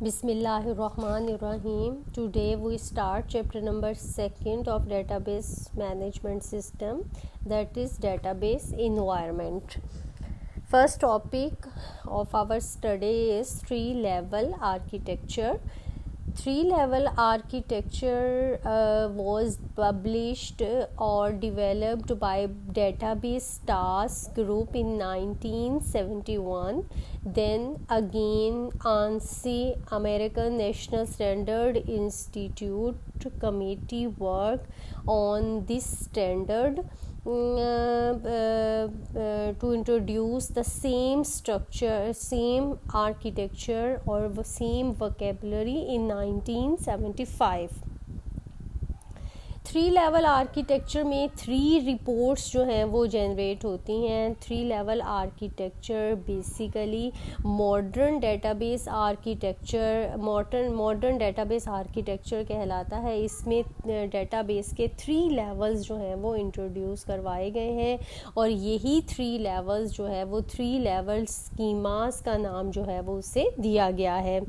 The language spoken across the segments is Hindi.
Bismillahirrahmanirrahim. Today we start chapter number 2 of database management system, that is database environment. First topic of our study is three-level architecture. Three-level architecture was published or developed by Database Task Group in 1971. Then again ANSI, American National Standard Institute committee worked on this standard to introduce the same structure, same architecture or same vocabulary in 1975. Three level architecture में थ्री रिपोर्ट्स जो हैं वो जनरेट होती हैं. Three level architecture basically modern database architecture कहलाता है. इसमें डेटाबेस के थ्री लेवल्स जो हैं वो इंट्रोड्यूस करवाए गए हैं और यही थ्री लेवल्स जो है वो थ्री लेवल स्कीमास का नाम जो है वो उसे दिया गया है.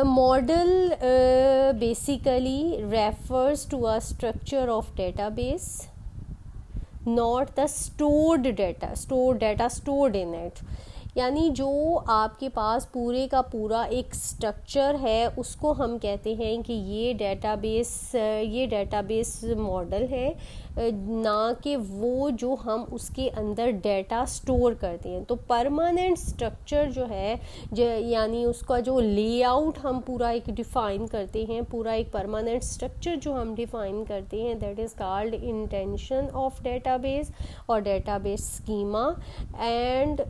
Model basically refers to a structure of database, not the stored data stored in it. यानी जो आपके पास पूरे का पूरा एक स्ट्रक्चर है उसको हम कहते हैं कि ये डेटाबेस मॉडल है, ना कि वो जो हम उसके अंदर डेटा स्टोर करते हैं. तो परमानेंट स्ट्रक्चर जो है यानी उसका जो लेआउट हम पूरा एक डिफ़ाइन करते हैं, पूरा एक परमानेंट स्ट्रक्चर जो हम डिफ़ाइन करते हैं, that is called intension of database और database schema. And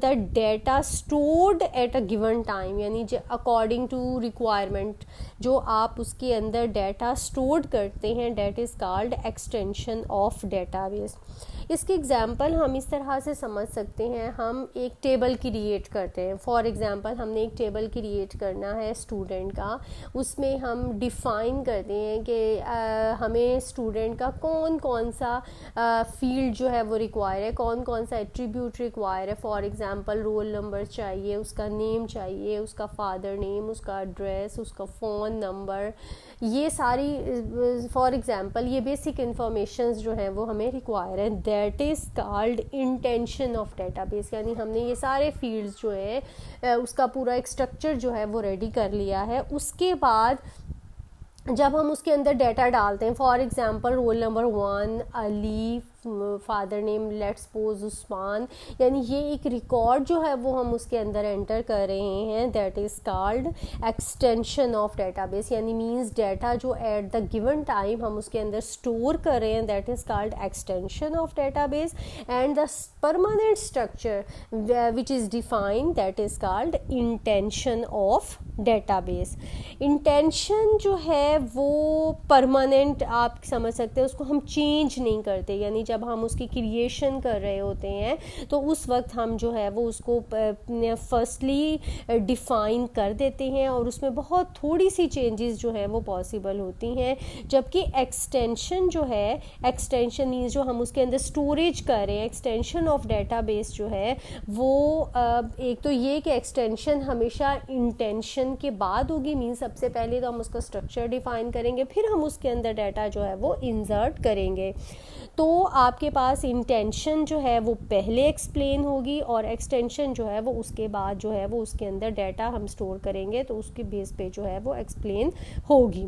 the data stored at a given time, यानी अकॉर्डिंग टू रिक्वायरमेंट जो आप उसके अंदर डेटा स्टोर्ड करते हैं, that is called extension of database. इसके एग्जांपल हम इस तरह से समझ सकते हैं. हम एक टेबल क्रिएट करते हैं. फॉर एग्जांपल हमने एक टेबल क्रिएट करना है स्टूडेंट का. उसमें हम डिफ़ाइन करते हैं कि हमें स्टूडेंट का कौन कौन सा फील्ड जो है वो रिक्वायर है, कौन कौन सा एट्रीब्यूट रिक्वायर है. फॉर एग्जांपल रोल नंबर चाहिए, उसका नेम चाहिए, उसका फादर नेम, उसका एड्रेस, उसका फ़ोन नंबर, ये सारी फॉर एग्जांपल ये बेसिक इन्फॉर्मेशंस जो हैं वो हमें रिक्वायर है. That is called intension of database. यानी हमने ये सारे फील्ड्स जो है उसका पूरा एक स्ट्रक्चर जो है वो रेडी कर लिया है. उसके बाद जब हम उसके अंदर डाटा डालते हैं, for example roll number 1 Ali, father name let's suppose Usman, यानी ये एक रिकॉर्ड जो है वो हम उसके अंदर एंटर कर रहे हैं. That is called extension of database. यानी मींस डाटा जो एट द गिवन टाइम हम उसके अंदर स्टोर कर रहे हैं, that is called extension of database. And the permanent structure which is defined, that is called intension of database. Intention जो है वो परमानेंट आप समझ सकते हैं, उसको हम चेंज नहीं करते. यानी जब हम उसकी क्रिएशन कर रहे होते हैं तो उस वक्त हम जो है वो उसको फर्स्टली डिफ़ाइन कर देते हैं और उसमें बहुत थोड़ी सी चेंजेस जो है वो पॉसिबल होती हैं. जबकि एक्सटेंशन जो है, एक्सटेंशन मीन्स जो हम उसके अंदर स्टोरेज कर रहे हैं, एक्सटेंशन ऑफ डेटाबेस जो है वो एक तो ये कि एक्सटेंशन हमेशा इंटेंशन के बाद होगी. मीन्स सबसे पहले तो हम उसका स्ट्रक्चर डिफ़ाइन करेंगे, फिर हम उसके अंदर डाटा जो है वो इंसर्ट करेंगे. तो आपके पास इंटेंशन जो है वो पहले एक्सप्लेन होगी और एक्सटेंशन जो है वो उसके बाद जो है वो उसके अंदर डाटा हम स्टोर करेंगे तो उसके बेस पे जो है वो एक्सप्लेन होगी.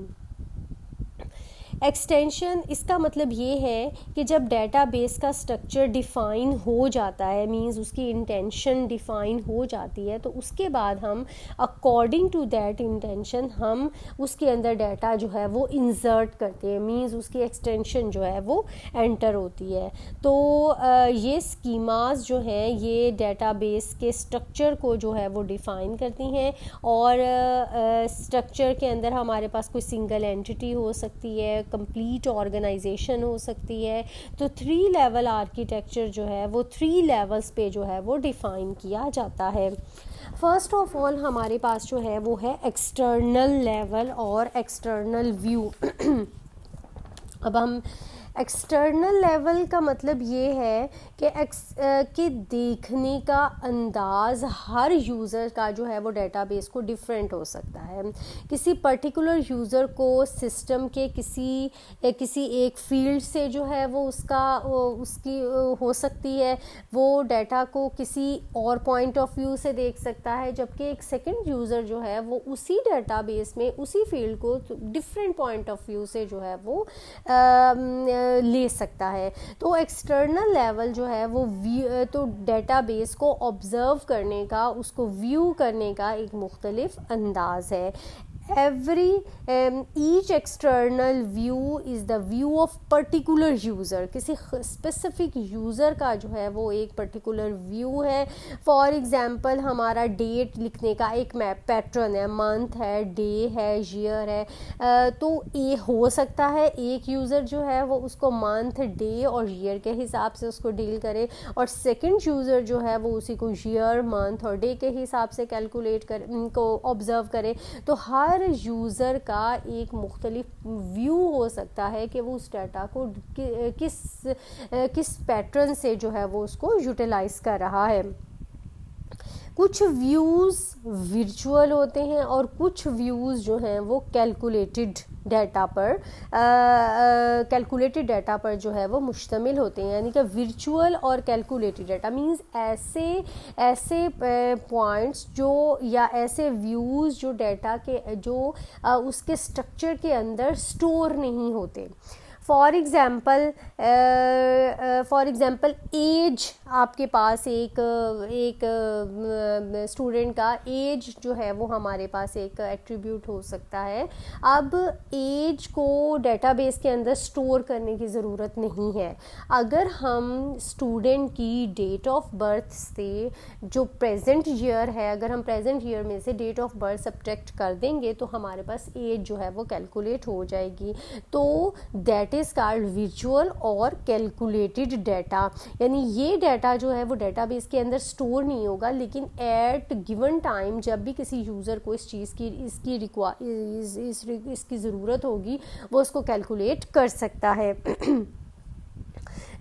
एक्सटेंशन इसका मतलब ये है कि जब डेटाबेस का स्ट्रक्चर डिफ़ाइन हो जाता है, मींस उसकी इंटेंशन डिफ़ाइन हो जाती है, तो उसके बाद हम अकॉर्डिंग टू दैट इंटेंशन हम उसके अंदर डाटा जो है वो इंसर्ट करते हैं. मींस उसकी एक्सटेंशन जो है वो एंटर होती है. तो ये स्कीमास जो हैं ये डेटाबेस के स्ट्रक्चर को जो है वो डिफ़ाइन करती हैं. और स्ट्रक्चर के अंदर हमारे पास कोई सिंगल एंटिटी हो सकती है, कंप्लीट ऑर्गेनाइजेशन हो सकती है. तो थ्री लेवल आर्किटेक्चर जो है वो थ्री लेवल्स पे जो है वो डिफ़ाइन किया जाता है. फर्स्ट ऑफ ऑल हमारे पास जो है वो है एक्सटर्नल लेवल और एक्सटर्नल व्यू. अब हम एक्सटर्नल लेवल का मतलब ये है कि देखने का अंदाज़ हर यूज़र का जो है वो डेटाबेस को डिफरेंट हो सकता है। किसी पर्टिकुलर यूज़र को सिस्टम के किसी एक फील्ड से जो है वो उसकी हो सकती है, वो डाटा को किसी और पॉइंट ऑफ व्यू से देख सकता है, जबकि एक सेकंड यूज़र जो है वो उसी डेटाबेस में उसी फील्ड को डिफरेंट पॉइंट ऑफ व्यू से जो है वो ले सकता है। तो एक्सटर्नल लेवल जो है वो तो डेटाबेस को ऑब्ज़र्व करने का, उसको व्यू करने का एक मुख्तलिफ अंदाज़ है। each external view is the view of particular user, किसी स्पेसिफिक यूज़र का जो है वो एक पर्टिकुलर व्यू है। फॉर एग्ज़ाम्पल हमारा डेट लिखने का एक पैटर्न है, मंथ है, डे है, ईयर है। तो ये हो सकता है एक यूज़र जो है वो उसको मंथ, डे और ईयर के हिसाब से उसको डील करे, और सेकंड यूज़र जो है वो उसी को ईयर, मंथ और डे के हिसाब से कैलकुलेट कर को ऑब्ज़र्व करे। तो हर यूज़र का एक मुख्तलिफ व्यू हो सकता है कि वो उस डाटा को किस पैटर्न से जो है वो उसको यूटिलाइज कर रहा है। कुछ व्यूज़ विर्चुअल होते हैं और कुछ व्यूज़ जो हैं वो कैलकुलेटेड डाटा पर जो है वो मुश्तमिल होते हैं। यानी कि विर्चुअल और कैलकुलेटेड डाटा मींस ऐसे पॉइंट्स जो या ऐसे व्यूज़ जो डाटा के जो उसके स्ट्रक्चर के अंदर स्टोर नहीं होते। फॉर एग्ज़ाम्पल एज, आपके पास एक स्टूडेंट का एज जो है वो हमारे पास एक एट्रीब्यूट हो सकता है। अब एज को डेटाबेस के अंदर स्टोर करने की ज़रूरत नहीं है। अगर हम स्टूडेंट की डेट ऑफ बर्थ से जो प्रेजेंट ईयर है, अगर हम प्रेजेंट ईयर में से डेट ऑफ बर्थ सब्ट्रैक्ट कर देंगे तो हमारे पास एज जो है वो कैलकुलेट हो जाएगी। तो दैट इज़ कॉल्ड विजुअल और कैलकुलेटेड डाटा। यानी ये डाटा जो है वो डेटाबेस के अंदर स्टोर नहीं होगा, लेकिन एट गिवन टाइम जब भी किसी यूज़र को इस चीज़ की इसकी ज़रूरत होगी वो उसको कैलकुलेट कर सकता है।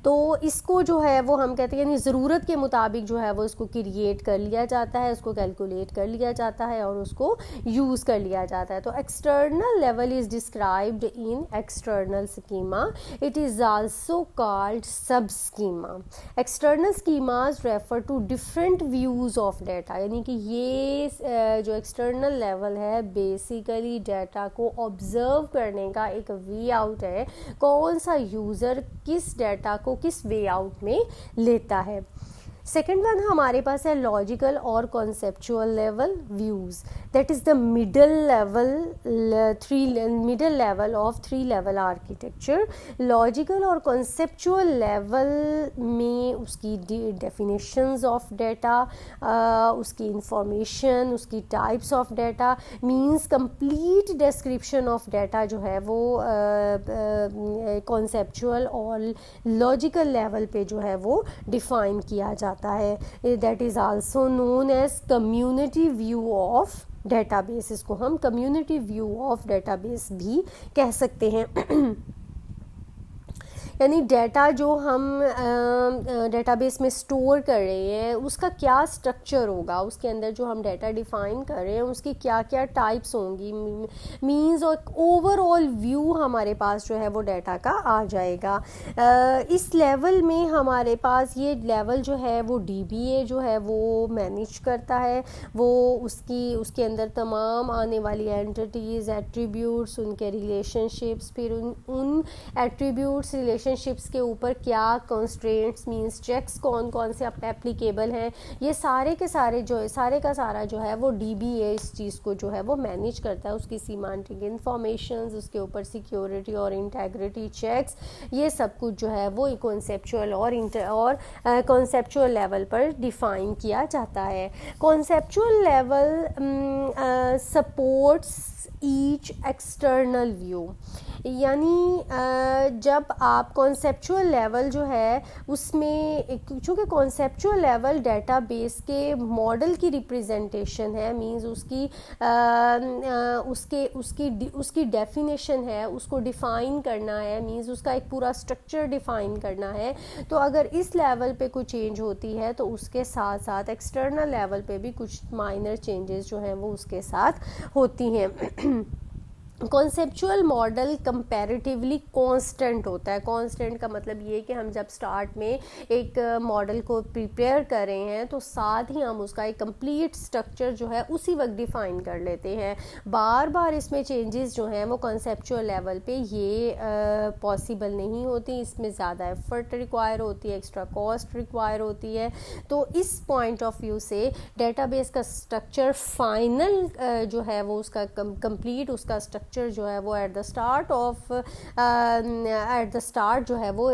तो इसको जो है वो हम कहते हैं यानी ज़रूरत के मुताबिक जो है वो इसको क्रिएट कर लिया जाता है, उसको कैलकुलेट कर लिया जाता है और उसको यूज़ कर लिया जाता है। तो external level is described in external schema, it is also called sub schema. External schemas refer to different views of data. यानी कि ये जो एक्सटर्नल लेवल है बेसिकली डाटा को ऑब्ज़र्व करने का एक वे आउट है, कौन सा यूज़र किस डाटा को किस वे आउट में लेता है। सेकेंड वन हमारे पास है लॉजिकल और conceptual level views, that is the middle level of 3 level architecture. Logical और कॉन्सेप्चुअल लेवल में उसकी डेफिनेशंस ऑफ डाटा, उसकी इंफॉर्मेशन, उसकी types of data means complete description of data जो है वो कॉन्सेप्चुअल और लॉजिकल लेवल पे जो है वो डिफ़ाइन किया जाता है। That is also known as community view of database. इसको हम कम्युनिटी व्यू ऑफ डेटाबेस भी कह सकते हैं। यानी डाटा जो हम डेटाबेस में स्टोर कर रहे हैं उसका क्या स्ट्रक्चर होगा, उसके अंदर जो हम डाटा डिफ़ाइन कर रहे हैं उसकी क्या क्या टाइप्स होंगी, मींस और ओवरऑल व्यू हमारे पास जो है वो डाटा का आ जाएगा। इस लेवल में हमारे पास ये लेवल जो है वो DBA जो है वो मैनेज करता है। वो उसके अंदर तमाम आने वाली एंटिटीज़, एट्रीब्यूट्स, उनके रिलेशनशिप्स, फिर उन एट्रीब्यूट्स रिलेशनशिप्स के ऊपर क्या कंस्ट्रेंट्स मींस चेक्स कौन से एप्लीकेबल हैं, ये सारे के सारे सारे का सारा जो है वो DBA इस चीज़ को जो है वो मैनेज करता है। उसकी सीमांटिक इंफॉर्मेशंस, उसके ऊपर सिक्योरिटी और इंटेग्रिटी चेक्स, ये सब कुछ जो है वो कॉन्सेप्चुअल और कॉन्सेप्चुअल लेवल पर डिफ़ाइन किया जाता है। Conceptual level supports each external view, यानी जब आप कॉन्सेप्चुअल लेवल जो है उसमें, चूँकि कॉन्सेप्चुअल लेवल डेटाबेस के मॉडल की रिप्रेजेंटेशन है, मींस उसकी डेफिनेशन है, उसको डिफ़ाइन करना है, मींस उसका एक पूरा स्ट्रक्चर डिफ़ाइन करना है। तो अगर इस लेवल पे कोई चेंज होती है तो उसके साथ साथ एक्सटर्नल लेवल पे भी कुछ माइनर चेंजेस जो हैं वो उसके साथ होती हैं। कॉन्सेप्चुअल मॉडल कंपैरेटिवली कांस्टेंट होता है। कांस्टेंट का मतलब ये कि हम जब स्टार्ट में एक मॉडल को प्रिपेयर कर रहे हैं तो साथ ही हम उसका एक कंप्लीट स्ट्रक्चर जो है उसी वक्त डिफाइन कर लेते हैं। बार बार इसमें चेंजेस जो हैं वो कॉन्सेप्चुअल लेवल पे ये पॉसिबल नहीं होती, इसमें ज़्यादा एफर्ट रिक्वायर होती है, एक्स्ट्रा कॉस्ट रिक्वायर होती है। तो इस पॉइंट ऑफ व्यू से डेटाबेस का स्ट्रक्चर फाइनल जो है वो उसका कंप्लीट उसका स्ट्रक्चर जो है वो एट द स्टार्ट जो है वो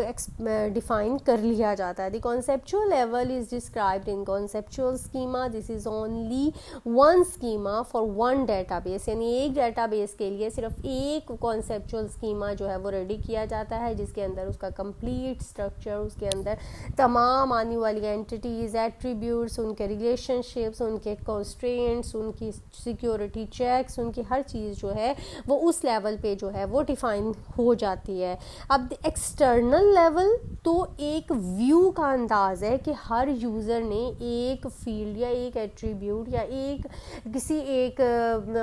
डिफाइन कर लिया जाता है। The conceptual level is described in conceptual schema. This is only one schema for one database, यानी एक डेटाबेस के लिए सिर्फ एक कॉन्सेप्चुअल स्कीमा जो है वो रेडी किया जाता है, जिसके अंदर उसका कंप्लीट स्ट्रक्चर, उसके अंदर तमाम आने वाली एंटिटीज, एट्रीब्यूट्स, उनके रिलेशनशिप्स, उनके कंस्ट्रेंट्स, उनकी सिक्योरिटी चेक्स, उनकी हर चीज़ जो है वो उस लेवल पे जो है वो डिफाइन हो जाती है। अब एक्सटर्नल लेवल तो एक व्यू का अंदाज़ है कि हर यूज़र ने एक फील्ड या एक एट्रीब्यूट या किसी एक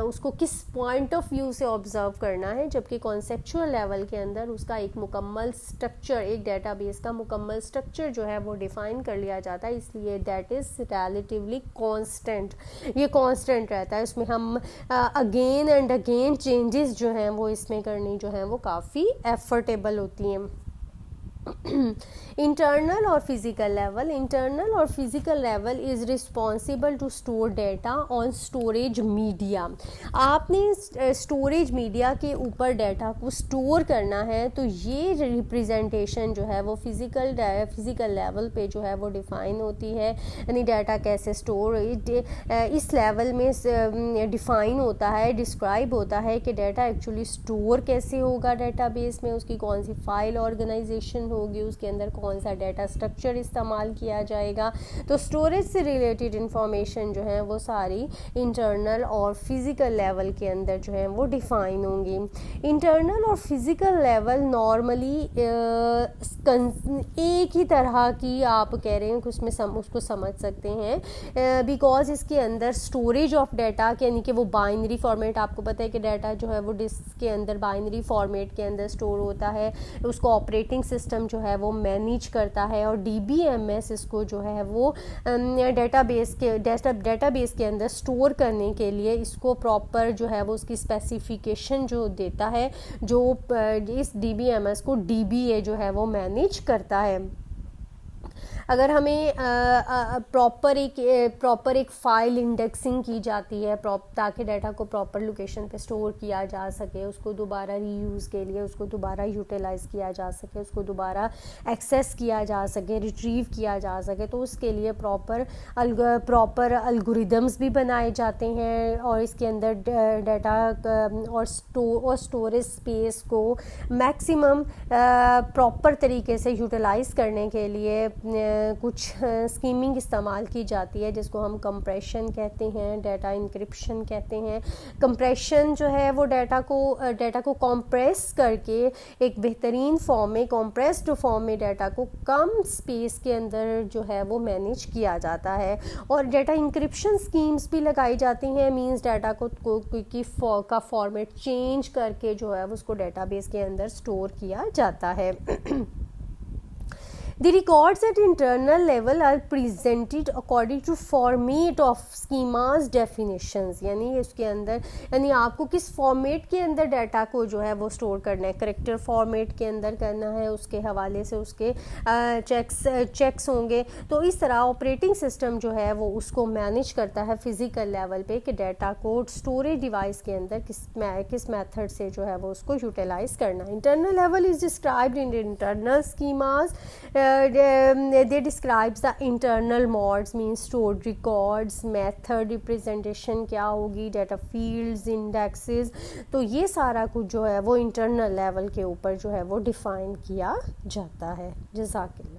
उसको किस पॉइंट ऑफ व्यू से ऑब्जर्व करना है, जबकि कॉन्सेप्चुअल लेवल के अंदर उसका एक मुकम्मल स्ट्रक्चर, एक डेटाबेस का मुकम्मल स्ट्रक्चर जो है वो डिफाइन कर लिया जाता है। इसलिए दैट इज़ रिलेटिवली कांस्टेंट, ये कांस्टेंट रहता है। इसमें हम अगेन एंड अगेन चेंजेस जो हैं वो इसमें करनी जो हैं वो काफ़ी एफर्टेबल होती हैं। इंटरनल और physical level is responsible to store data on storage media. आपने स्टोरेज मीडिया के ऊपर डेटा को स्टोर करना है, तो ये रिप्रेजेंटेशन जो है वो फिजिकल लेवल पे जो है वो डिफ़ाइन होती है। यानी डाटा कैसे स्टोर, इस लेवल में डिफ़ाइन होता है, डिस्क्राइब होता है कि डाटा एक्चुअली स्टोर कैसे होगा डेटाबेस में, उसकी कौन सी फाइल ऑर्गेनाइजेशन होगी, उसके अंदर कौन सा डाटा स्ट्रक्चर इस्तेमाल किया जाएगा। तो स्टोरेज से रिलेटेड इंफॉर्मेशन जो है वो सारी इंटरनल और फिजिकल लेवल के अंदर जो है वो डिफाइन होंगी। इंटरनल और फिजिकल लेवल नॉर्मली एक ही तरह की आप कह रहे हैं कि उसमें उसको समझ सकते हैं, बिकॉज इसके अंदर स्टोरेज ऑफ डाटा यानी कि वो बाइनरी फॉर्मेट, आपको पता है कि डाटा जो है वो डिस्क के अंदर बाइनरी फॉर्मेट के अंदर स्टोर होता है, उसको ऑपरेटिंग सिस्टम जो है वो मैनेज करता है, और DBMS इसको जो है वो डेटाबेस के अंदर स्टोर करने के लिए इसको प्रॉपर जो है वो उसकी स्पेसिफिकेशन जो देता है, जो इस DBMS को DBA जो है वो मैनेज करता है। अगर हमें प्रॉपर एक फ़ाइल इंडेक्सिंग की जाती है ताकि डाटा को प्रॉपर लोकेशन पे स्टोर किया जा सके, उसको दोबारा रीयूज़ के लिए उसको दोबारा यूटिलाइज़ किया जा सके, उसको दोबारा एक्सेस किया जा सके, रिट्रीव किया जा सके, तो उसके लिए प्रॉपर अलगोरिदम्स भी बनाए जाते हैं, और इसके अंदर डाटा और स्टोरेज स्पेस को मैक्सिमम प्रॉपर तरीके से यूटिलाइज़ करने के लिए कुछ स्कीमिंग इस्तेमाल की जाती है, जिसको हम कंप्रेशन कहते हैं, डाटा इंक्रिप्शन कहते हैं। कंप्रेशन जो है वो डाटा को कंप्रेस करके एक बेहतरीन फॉर्म में, कंप्रेस्ड फॉर्म में डाटा को कम स्पेस के अंदर जो है वो मैनेज किया जाता है। और डाटा इंक्रिप्शन स्कीम्स भी लगाई जाती हैं, मींस डाटा का फॉर्मेट चेंज करके जो है उसको डाटाबेस के अंदर स्टोर किया जाता है। The records at internal level are presented according to format of schemas definitions, यानी इसके अंदर आपको किस फॉर्मेट के अंदर डाटा को जो है वो स्टोर करना है, करेक्टर फॉर्मेट के अंदर करना है, उसके हवाले से उसके चेक्स होंगे। तो इस तरह ऑपरेटिंग सिस्टम जो है वो उसको मैनेज करता है फिजिकल लेवल पे कि डाटा को स्टोरेज डिवाइस के अंदर किस मेथड से जो है वो उसको यूटिलाइज करना है। Internal level is described in internal schemas they describes the internal mods means stored records, method representation क्या होगी, डाटा फील्ड्स, इंडेक्सेस, तो ये सारा कुछ जो है वो इंटरनल लेवल के ऊपर जो है वो डिफ़ाइन किया जाता है। जज़ाकिल्लाह।